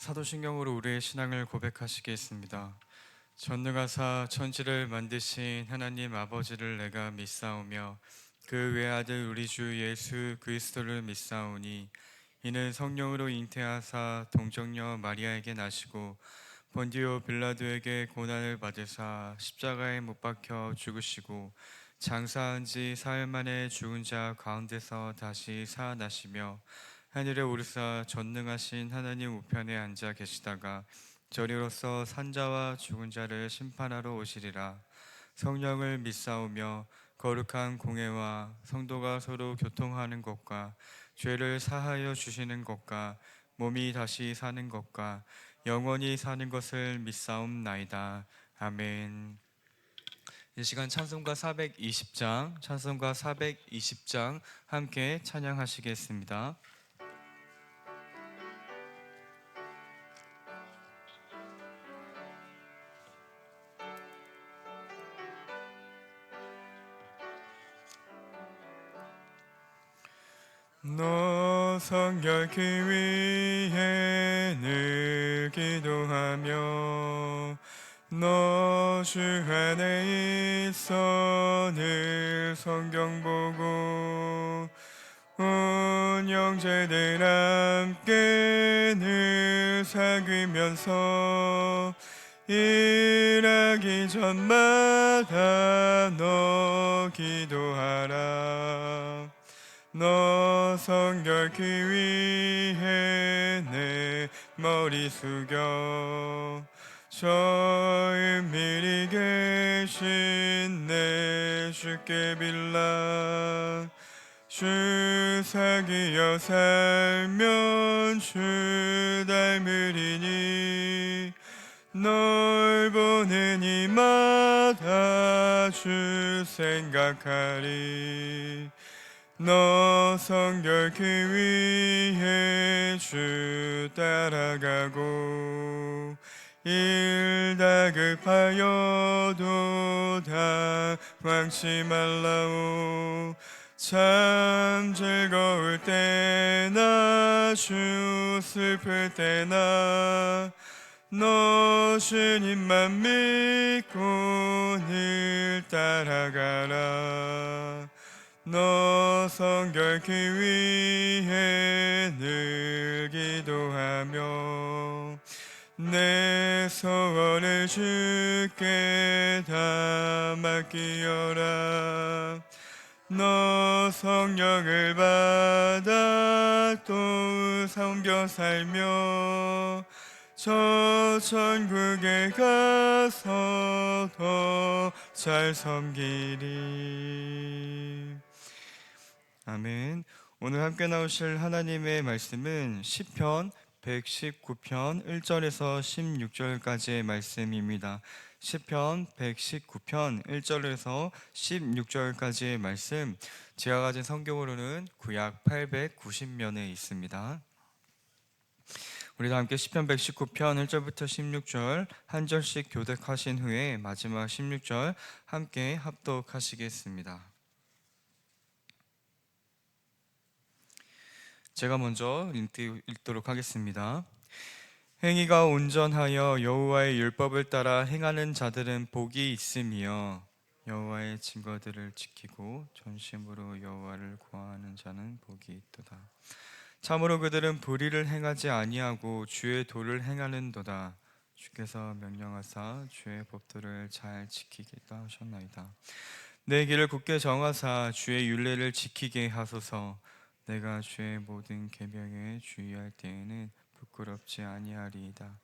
사도신경으로 우리의 신앙을 고백하시겠습니다. 전능하사 천지를 만드신 하나님 아버지를 내가 믿사오며 그 외아들 우리 주 예수 그리스도를 믿사오니 이는 성령으로 잉태하사 동정녀 마리아에게 나시고 본디오 빌라도에게 고난을 받으사 십자가에 못 박혀 죽으시고 장사한 지 사흘 만에 죽은 자 가운데서 다시 살아나시며 하늘에 오르사 전능하신 하나님 우편에 앉아 계시다가 저리로서 산자와 죽은 자를 심판하러 오시리라. 성령을 믿사오며 거룩한 공회와 성도가 서로 교통하는 것과 죄를 사하여 주시는 것과 몸이 다시 사는 것과 영원히 사는 것을 믿사옵나이다. 아멘. 이 시간 찬송가 420장 함께 찬양하시겠습니다. 너 성결케 위해 늘 기도하며 너 주 안에 있어 늘 성경 보고 온 형제들 함께 늘 사귀면서 일하기 전마다 너 기도하라. 너 성결케 위해 내 머리 숙여 저 은밀히 계신 내 주께 빌라. 주 사귀어 살면 주 닮으리니 널 보는 이마다 주 생각하리. 너 성결케 위해 주 따라가고 일 다급하여도 당황치 말라오. 참 즐거울 때나 주 슬플 때나 너 주님만 믿고 늘 따라가라. 너 성결케 위해 늘 기도하며 내 소원을 주께 다 맡기어라. 너 성령을 받아 또 섬겨 살며 저 천국에 가서 더 잘 섬기리. 아멘. 오늘 함께 나오실 하나님의 말씀은 시편 119편 1절에서 16절까지의 말씀입니다. 시편 119편 1절에서 16절까지의 말씀, 제가 가진 성경으로는 구약 890면에 있습니다. 우리도 함께 시편 119편 1절부터 16절 한 절씩 교독하신 후에 마지막 16절 함께 합독하시겠습니다. 제가 먼저 읽도록 하겠습니다. 행위가 온전하여 여호와의 율법을 따라 행하는 자들은 복이 있으며 여호와의 증거들을 지키고 전심으로 여호와를 구하는 자는 복이 있도다. 참으로 그들은 불의를 행하지 아니하고 주의 도를 행하는도다. 주께서 명령하사 주의 법도를 잘 지키겠다 하셨나이다. 내 길을 굳게 정하사 주의 율례를 지키게 하소서. 내가 주의 모든 계명에 주의할 때에는 부끄럽지 아니하리이다.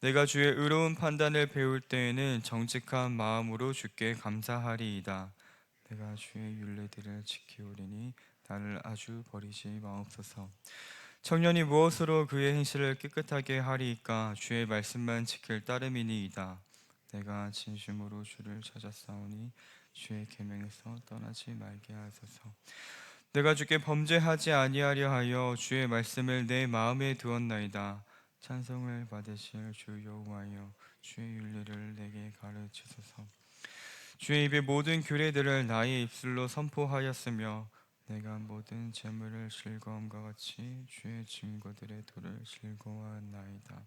내가 주의 의로운 판단을 배울 때에는 정직한 마음으로 주께 감사하리이다. 내가 주의 율례들을 지키오리니 나를 아주 버리지 마옵소서. 청년이 무엇으로 그의 행실을 깨끗하게 하리이까? 주의 말씀만 지킬 따름이니이다. 내가 진심으로 주를 찾았사오니 주의 계명에서 떠나지 말게 하소서. 내가 주께 범죄하지 아니하려 하여 주의 말씀을 내 마음에 두었나이다. 찬송을 받으실 주 여호와여, 주의 율례를 내게 가르치소서. 주의 입의 모든 규례들을 나의 입술로 선포하였으며 내가 모든 재물을 즐거움과 같이 주의 증거들의 도를 즐거워하나이다.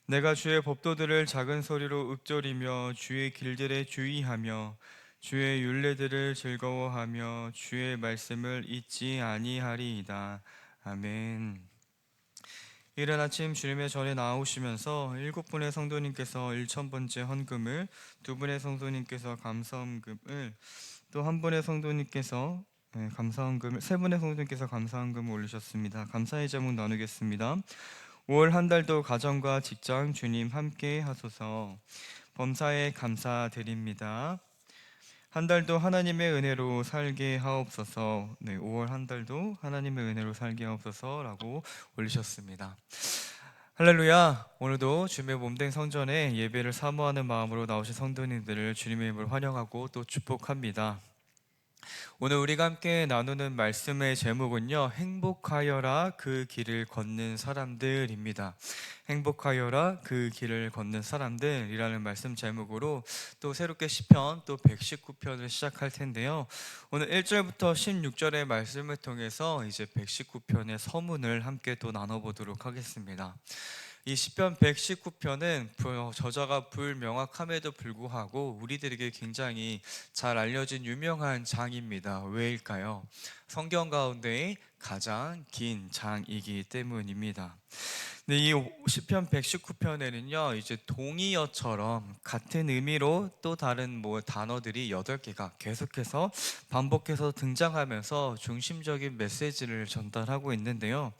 내가 주의 법도들을 작은 소리로 읊조리며 주의 길들에 주의하며 주의 율례들을 즐거워하며 주의 말씀을 잊지 아니하리이다. 아멘. 이른 아침 주님의 전에 나오시면서 7분의 성도님께서 1,000번째 헌금을, 2분의 성도님께서 감사헌금을, 또 한 분의 성도님께서 감사헌금을, 3분의 성도님께서 감사헌금을 올리셨습니다. 감사의 제목 나누겠습니다. 5월 한 달도 가정과 직장 주님 함께 하소서. 범사에 감사드립니다. 한 달도 하나님의 은혜로 살게 하옵소서. 네, 5월 한 달도 하나님의 은혜로 살게 하옵소서라고 올리셨습니다. 할렐루야. 오늘도 주님의 몸된 성전에 예배를 사모하는 마음으로 나오신 성도님들을 주님의 이름으로 환영하고 또 축복합니다. 오늘 우리가 함께 나누는 말씀의 제목은요, 행복하여라 그 길을 걷는 사람들입니다. 행복하여라 그 길을 걷는 사람들이라는 말씀 제목으로 또 새롭게 시편 또 119편을 시작할 텐데요. 오늘 1절부터 16절의 말씀을 통해서 이제 119편의 서문을 함께 또 나눠보도록 하겠습니다. 이 시편 119편은 저자가 불명확함에도 불구하고 우리들에게 굉장히 잘 알려진 유명한 장입니다. 왜일까요? 성경 가운데 가장 긴 장이기 때문입니다. 네, 이 시편 119편에는요, 이제 동의어처럼 같은 의미로 또 다른 단어들이 8개가 계속해서 반복해서 등장하면서 중심적인 메시지를 전달하고 있는데요.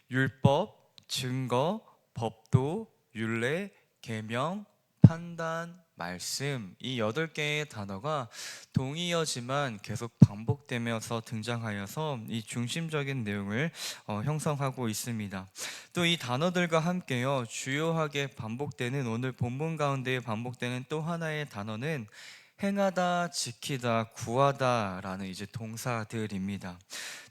율법, 증거, 법도, 율례, 계명, 판단, 말씀, 이 8개의 단어가 동의어지만 계속 반복되면서 등장하여서 이 중심적인 내용을 형성하고 있습니다. 또 이 단어들과 함께요, 주요하게 반복되는, 오늘 본문 가운데 반복되는 또 하나의 단어는 행하다, 지키다, 구하다라는 이제 동사들입니다.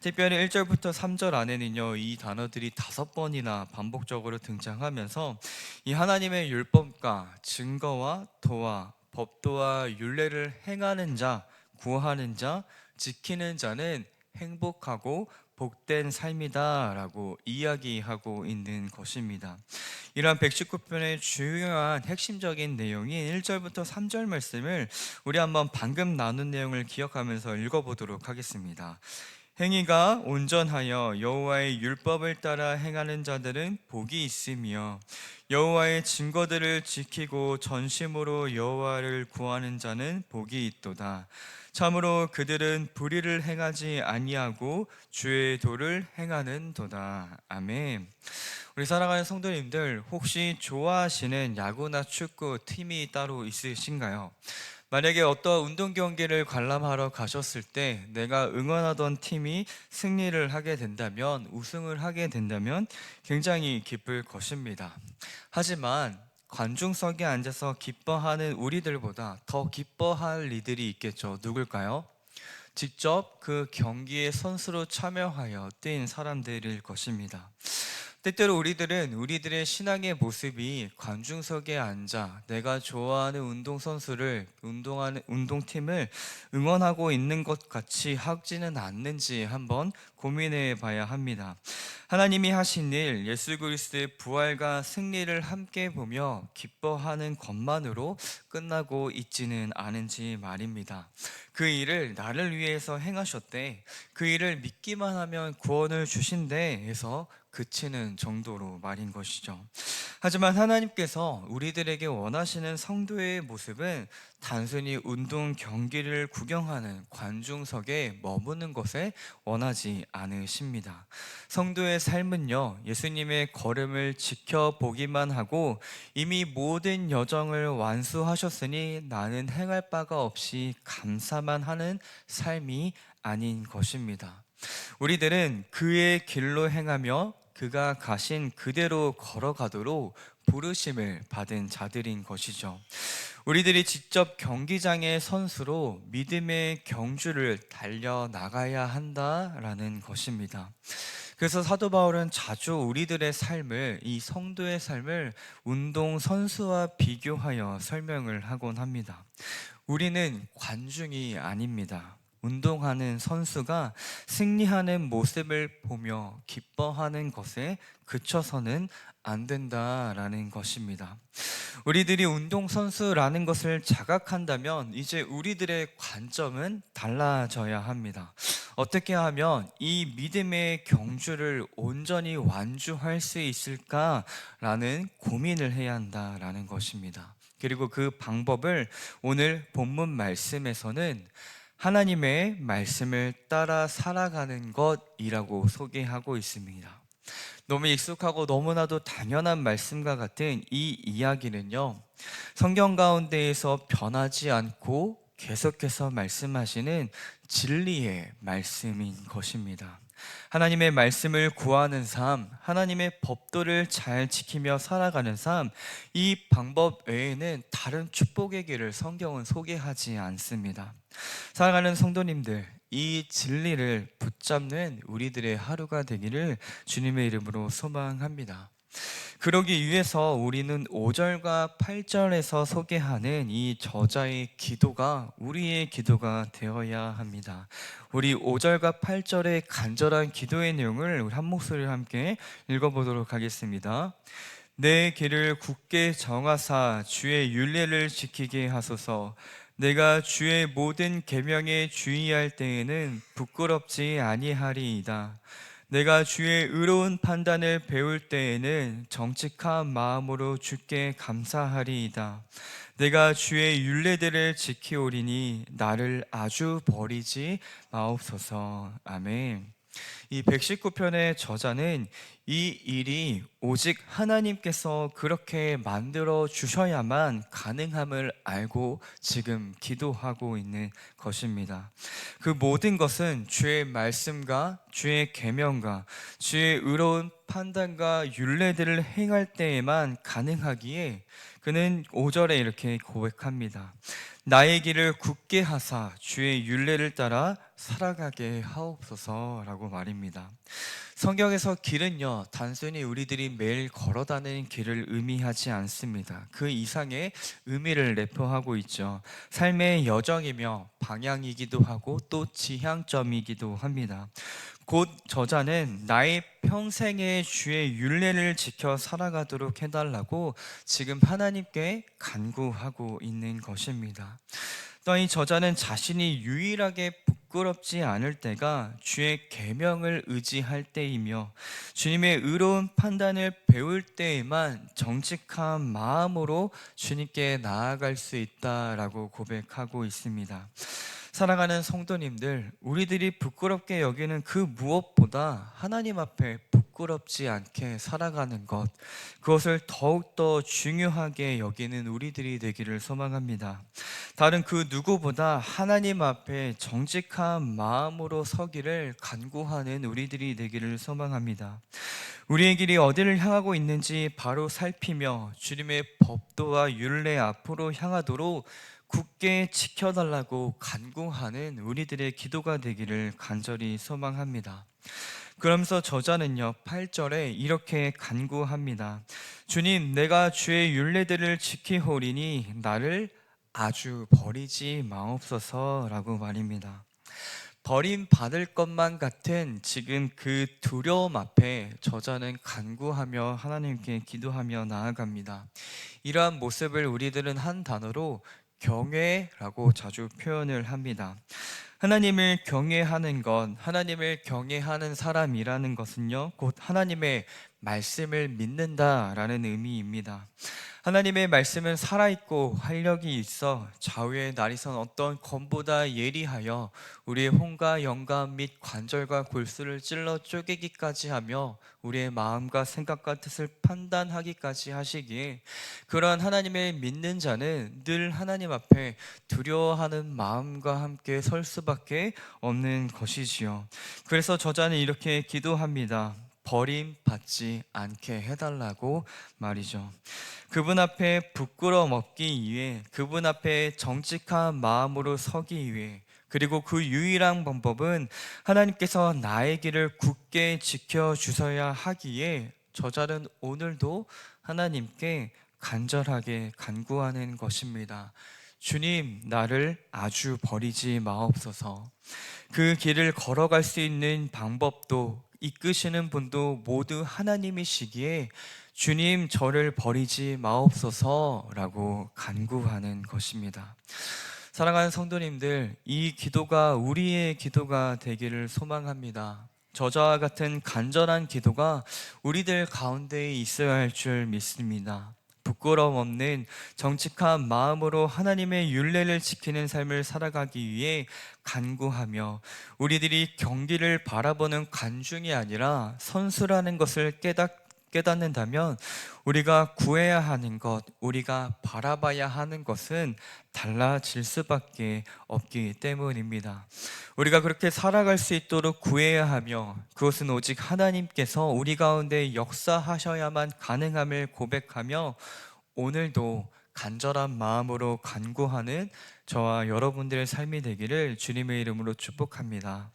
특별히 1절부터 3절 안에는요, 이 단어들이 5번이나 반복적으로 등장하면서 이 하나님의 율법과 증거와 도와 법도와 율례를 행하는 자, 구하는 자, 지키는 자는 행복하고 복된 삶이다라고 이야기하고 있는 것입니다. 이러한 119편의 중요한 핵심적인 내용인 1절부터 3절 말씀을 우리 한번 방금 나눈 내용을 기억하면서 읽어보도록 하겠습니다. 행위가 온전하여 여호와의 율법을 따라 행하는 자들은 복이 있으며 여호와의 증거들을 지키고 전심으로 여호와를 구하는 자는 복이 있도다. 참으로 그들은 불의를 행하지 아니하고 주의 도를 행하는도다. 아멘. 우리 사랑하는 성도님들, 혹시 좋아하시는 야구나 축구 팀이 따로 있으신가요? 만약에 어떤 운동 경기를 관람하러 가셨을 때 내가 응원하던 팀이 승리를 하게 된다면, 우승을 하게 된다면 굉장히 기쁠 것입니다. 하지만 관중석에 앉아서 기뻐하는 우리들보다 더 기뻐할 이들이 있겠죠. 누굴까요? 직접 그 경기에 선수로 참여하여 뛴 사람들일 것입니다. 때때로 우리들은 우리들의 신앙의 모습이 관중석에 앉아 내가 좋아하는 운동선수를, 운동팀을 응원하고 있는 것 같이 하지는 않는지 한번 고민해 봐야 합니다. 하나님이 하신 일, 예수 그리스도의 부활과 승리를 함께 보며 기뻐하는 것만으로 끝나고 있지는 않은지 말입니다. 그 일을 나를 위해서 행하셨대, 그 일을 믿기만 하면 구원을 주신대 해서 그치는 정도로 말인 것이죠. 하지만 하나님께서 우리들에게 원하시는 성도의 모습은 단순히 운동 경기를 구경하는 관중석에 머무는 것에 원하지 않으십니다. 성도의 삶은요, 예수님의 걸음을 지켜보기만 하고 이미 모든 여정을 완수하셨으니 나는 행할 바가 없이 감사만 하는 삶이 아닌 것입니다. 우리들은 그의 길로 행하며 그가 가신 그대로 걸어가도록 부르심을 받은 자들인 것이죠. 우리들이 직접 경기장의 선수로 믿음의 경주를 달려나가야 한다라는 것입니다. 그래서 사도 바울은 자주 우리들의 삶을, 이 성도의 삶을 운동 선수와 비교하여 설명을 하곤 합니다. 우리는 관중이 아닙니다. 운동하는 선수가 승리하는 모습을 보며 기뻐하는 것에 그쳐서는 안 된다라는 것입니다. 우리들이 운동선수라는 것을 자각한다면 이제 우리들의 관점은 달라져야 합니다. 어떻게 하면 이 믿음의 경주를 온전히 완주할 수 있을까라는 고민을 해야 한다라는 것입니다. 그리고 그 방법을 오늘 본문 말씀에서는 하나님의 말씀을 따라 살아가는 것이라고 소개하고 있습니다. 너무 익숙하고 너무나도 당연한 말씀과 같은 이 이야기는요, 성경 가운데에서 변하지 않고 계속해서 말씀하시는 진리의 말씀인 것입니다. 하나님의 말씀을 구하는 삶, 하나님의 법도를 잘 지키며 살아가는 삶, 이 방법 외에는 다른 축복의 길을 성경은 소개하지 않습니다. 사랑하는 성도님들, 이 진리를 붙잡는 우리들의 하루가 되기를 주님의 이름으로 소망합니다. 그러기 위해서 우리는 5절과 8절에서 소개하는 이 저자의 기도가 우리의 기도가 되어야 합니다. 우리 5절과 8절의 간절한 기도의 내용을 우리 한 목소리로 함께 읽어보도록 하겠습니다. 내 길을 굳게 정하사 주의 율례를 지키게 하소서. 내가 주의 모든 계명에 주의할 때에는 부끄럽지 아니하리이다. 내가 주의 의로운 판단을 배울 때에는 정직한 마음으로 주께 감사하리이다. 내가 주의 율례들을 지키오리니 나를 아주 버리지 마옵소서. 아멘. 이 119편의 저자는 이 일이 오직 하나님께서 그렇게 만들어 주셔야만 가능함을 알고 지금 기도하고 있는 것입니다. 그 모든 것은 주의 말씀과 주의 계명과 주의 의로운 판단과 율례들을 행할 때에만 가능하기에 그는 5절에 이렇게 고백합니다. 나의 길을 굳게 하사 주의 율례를 따라 살아가게 하옵소서라고 말입니다. 성경에서 길은요, 단순히 우리들이 매일 걸어다니는 길을 의미하지 않습니다. 그 이상의 의미를 내포하고 있죠. 삶의 여정이며 방향이기도 하고 또 지향점이기도 합니다. 곧 저자는 나의 평생의 주의 율례를 지켜 살아가도록 해달라고 지금 하나님께 간구하고 있는 것입니다. 또 이 저자는 자신이 유일하게 부끄럽지 않을 때가 주의 계명을 의지할 때이며 주님의 의로운 판단을 배울 때에만 정직한 마음으로 주님께 나아갈 수 있다라고 고백하고 있습니다. 사랑하는 성도님들, 우리들이 부끄럽게 여기는 그 무엇보다 하나님 앞에 부끄럽지 않게 살아가는 것, 그것을 더욱더 중요하게 여기는 우리들이 되기를 소망합니다. 다른 그 누구보다 하나님 앞에 정직한 마음으로 서기를 간구하는 우리들이 되기를 소망합니다. 우리의 길이 어디를 향하고 있는지 바로 살피며 주님의 법도와 율례 앞으로 향하도록 굳게 지켜달라고 간구하는 우리들의 기도가 되기를 간절히 소망합니다. 그러면서 저자는요 8절에 이렇게 간구합니다. 주님, 내가 주의 율례들을 지키오리니 나를 아주 버리지 마옵소서라고 말입니다. 버림받을 것만 같은 지금 그 두려움 앞에 저자는 간구하며 하나님께 기도하며 나아갑니다. 이러한 모습을 우리들은 한 단어로 경외라고 자주 표현을 합니다. 하나님을 경외하는 것, 하나님을 경외하는 사람이라는 것은요, 곧 하나님의 말씀을 믿는다라는 의미입니다. 하나님의 말씀은 살아있고 활력이 있어 좌우에 날이선 어떤 검보다 예리하여 우리의 혼과 영감 및 관절과 골수를 찔러 쪼개기까지 하며 우리의 마음과 생각과 뜻을 판단하기까지 하시기에 그러한 하나님의 믿는 자는 늘 하나님 앞에 두려워하는 마음과 함께 설 수밖에 없는 것이지요. 그래서 저자는 이렇게 기도합니다. 버림받지 않게 해달라고 말이죠. 그분 앞에 부끄러움 없기 위해, 그분 앞에 정직한 마음으로 서기 위해, 그리고 그 유일한 방법은 하나님께서 나의 길을 굳게 지켜주셔야 하기에 저자는 오늘도 하나님께 간절하게 간구하는 것입니다. 주님, 나를 아주 버리지 마옵소서. 그 길을 걸어갈 수 있는 방법도 이끄시는 분도 모두 하나님이시기에 주님, 저를 버리지 마옵소서라고 간구하는 것입니다. 사랑하는 성도님들, 이 기도가 우리의 기도가 되기를 소망합니다. 저자와 같은 간절한 기도가 우리들 가운데 있어야 할 줄 믿습니다. 부끄러움 없는 정직한 마음으로 하나님의 율례를 지키는 삶을 살아가기 위해 간구하며 우리들이 경기를 바라보는 관중이 아니라 선수라는 것을 깨닫는다면 우리가 구해야 하는 것, 우리가 바라봐야 하는 것은 달라질 수밖에 없기 때문입니다. 우리가 그렇게 살아갈 수 있도록 구해야 하며 그것은 오직 하나님께서 우리 가운데 역사하셔야만 가능함을 고백하며 오늘도 간절한 마음으로 간구하는 저와 여러분들의 삶이 되기를 주님의 이름으로 축복합니다.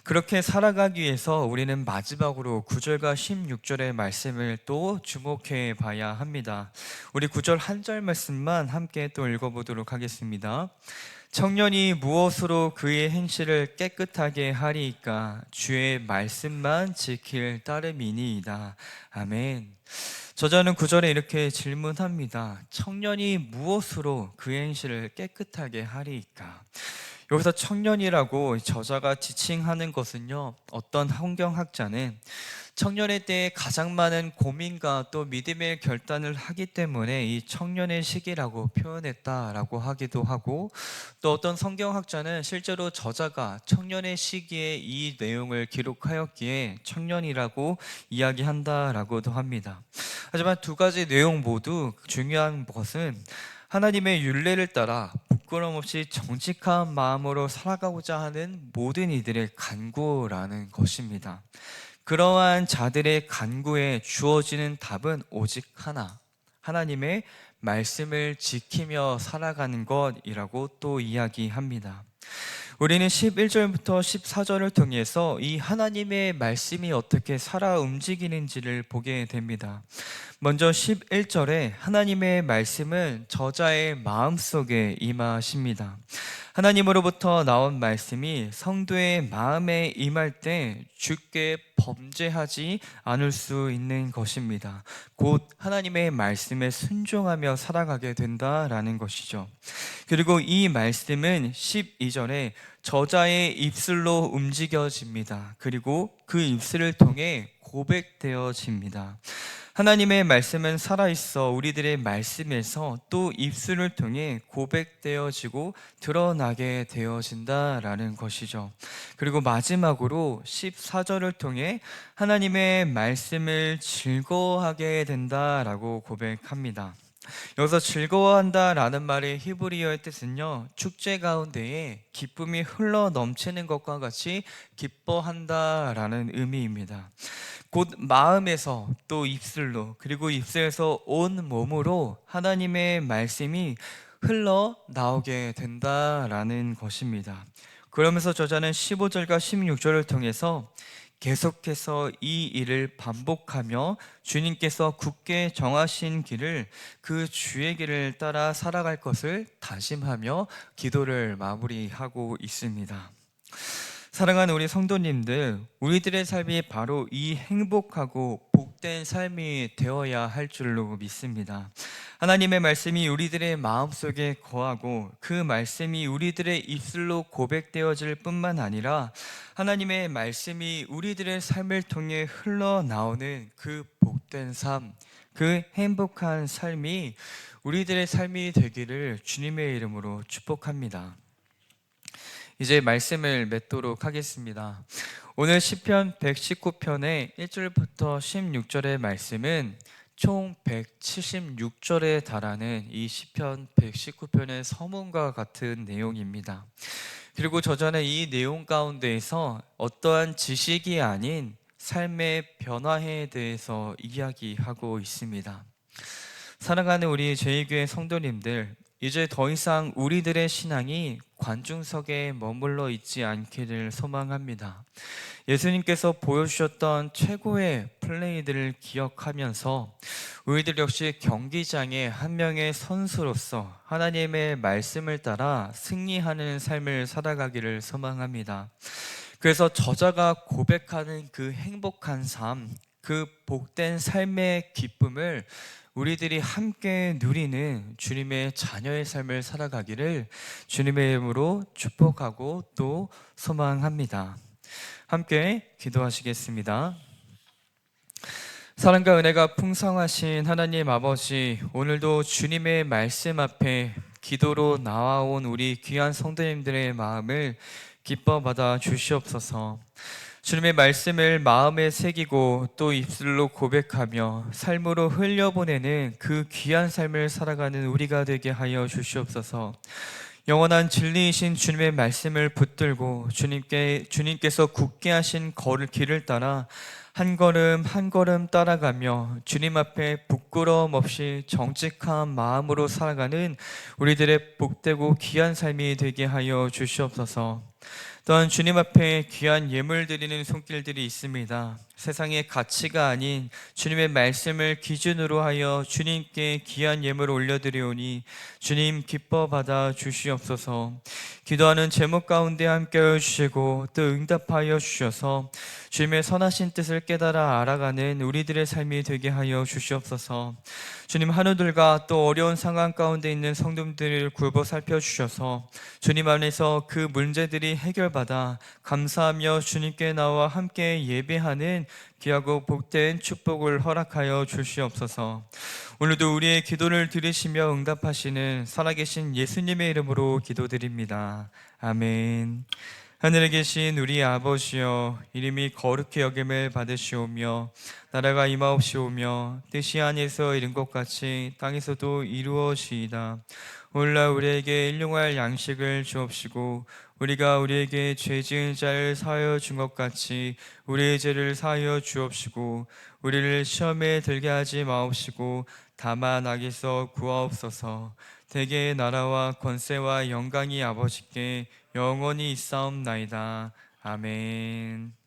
그렇게 살아가기 위해서 우리는 마지막으로 9절과 16절의 말씀을 또 주목해 봐야 합니다. 우리 9절 한 절 말씀만 함께 또 읽어보도록 하겠습니다. 청년이 무엇으로 그의 행실을 깨끗하게 하리이까 주의 말씀만 지킬 따름이니이다. 아멘. 저자는 9절에 이렇게 질문합니다. 청년이 무엇으로 그의 행실을 깨끗하게 하리이까? 여기서 청년이라고 저자가 지칭하는 것은요, 어떤 환경학자는 청년의 때에 가장 많은 고민과 또 믿음의 결단을 하기 때문에 이 청년의 시기라고 표현했다라고 하기도 하고, 또 어떤 성경학자는 실제로 저자가 청년의 시기에 이 내용을 기록하였기에 청년이라고 이야기한다라고도 합니다. 하지만 두 가지 내용 모두 중요한 것은 하나님의 율례를 따라 부끄럼 없이 정직한 마음으로 살아가고자 하는 모든 이들의 간구라는 것입니다. 그러한 자들의 간구에 주어지는 답은 오직 하나, 하나님의 말씀을 지키며 살아가는 것이라고 또 이야기합니다. 우리는 11절부터 14절을 통해서 이 하나님의 말씀이 어떻게 살아 움직이는지를 보게 됩니다. 먼저 11절에 하나님의 말씀은 저자의 마음속에 임하십니다. 하나님으로부터 나온 말씀이 성도의 마음에 임할 때 주께 범죄하지 않을 수 있는 것입니다. 곧 하나님의 말씀에 순종하며 살아가게 된다라는 것이죠. 그리고 이 말씀은 12절에 저자의 입술로 움직여집니다. 그리고 그 입술을 통해 고백되어집니다. 하나님의 말씀은 살아있어 우리들의 말씀에서 또 입술을 통해 고백되어지고 드러나게 되어진다라는 것이죠. 그리고 마지막으로 14절을 통해 하나님의 말씀을 즐거워하게 된다라고 고백합니다. 여기서 즐거워한다라는 말의 히브리어의 뜻은요, 축제 가운데에 기쁨이 흘러 넘치는 것과 같이 기뻐한다라는 의미입니다. 곧 마음에서 또 입술로 그리고 입술에서 온 몸으로 하나님의 말씀이 흘러 나오게 된다라는 것입니다. 그러면서 저자는 15절과 16절을 통해서 계속해서 이 일을 반복하며 주님께서 굳게 정하신 길을 그 주의 길을 따라 살아갈 것을 다짐하며 기도를 마무리하고 있습니다. 사랑하는 우리 성도님들, 우리들의 삶이 바로 이 행복하고 복된 삶이 되어야 할 줄로 믿습니다. 하나님의 말씀이 우리들의 마음속에 거하고 그 말씀이 우리들의 입술로 고백되어질 뿐만 아니라 하나님의 말씀이 우리들의 삶을 통해 흘러나오는 그 복된 삶, 그 행복한 삶이 우리들의 삶이 되기를 주님의 이름으로 축복합니다. 이제 말씀을 맺도록 하겠습니다. 오늘 시편 119편의 1절부터 16절의 말씀은 총 176절에 달하는 이 시편 119편의 서문과 같은 내용입니다. 그리고 저자는 이 내용 가운데에서 어떠한 지식이 아닌 삶의 변화에 대해서 이야기하고 있습니다. 사랑하는 우리 제2교회 성도님들, 이제 더 이상 우리들의 신앙이 관중석에 머물러 있지 않기를 소망합니다. 예수님께서 보여주셨던 최고의 플레이들을 기억하면서 우리들 역시 경기장의 한 명의 선수로서 하나님의 말씀을 따라 승리하는 삶을 살아가기를 소망합니다. 그래서 저자가 고백하는 그 행복한 삶, 그 복된 삶의 기쁨을 우리들이 함께 누리는 주님의 자녀의 삶을 살아가기를 주님의 이름으로 축복하고 또 소망합니다. 함께 기도하시겠습니다. 사랑과 은혜가 풍성하신 하나님 아버지, 오늘도 주님의 말씀 앞에 기도로 나와온 우리 귀한 성도님들의 마음을 기뻐 받아 주시옵소서. 주님의 말씀을 마음에 새기고 또 입술로 고백하며 삶으로 흘려보내는 그 귀한 삶을 살아가는 우리가 되게 하여 주시옵소서. 영원한 진리이신 주님의 말씀을 붙들고 주님께서 굳게 하신 길을 따라 한 걸음 한 걸음 따라가며 주님 앞에 부끄러움 없이 정직한 마음으로 살아가는 우리들의 복되고 귀한 삶이 되게 하여 주시옵소서. 또한 주님 앞에 귀한 예물 드리는 손길들이 있습니다. 세상의 가치가 아닌 주님의 말씀을 기준으로 하여 주님께 귀한 예물을 올려드리오니 주님 기뻐 받아 주시옵소서. 기도하는 제목 가운데 함께하여 주시고 또 응답하여 주셔서 주님의 선하신 뜻을 깨달아 알아가는 우리들의 삶이 되게 하여 주시옵소서. 주님, 한우들과 또 어려운 상황 가운데 있는 성도들을 굴보 살펴주셔서 주님 안에서 그 문제들이 해결받아 감사하며 주님께 나와 함께 예배하는 귀하고 복된 축복을 허락하여 주시옵소서. 오늘도 우리의 기도를 들으시며 응답하시는 살아계신 예수님의 이름으로 기도드립니다. 아멘. 하늘에 계신 우리 아버지여, 이름이 거룩히 여김을 받으시오며 나라가 임하옵시오며 뜻이 하늘에서 이룬 것 같이 땅에서도 이루어지이다. 오늘날 우리에게 일용할 양식을 주옵시고 우리가 우리에게 죄 지은 자를 사하여 준 것 같이 우리의 죄를 사하여 주옵시고 우리를 시험에 들게 하지 마옵시고 다만 악에서 구하옵소서. 대개의 나라와 권세와 영광이 아버지께 영원히 있사옵나이다. 아멘.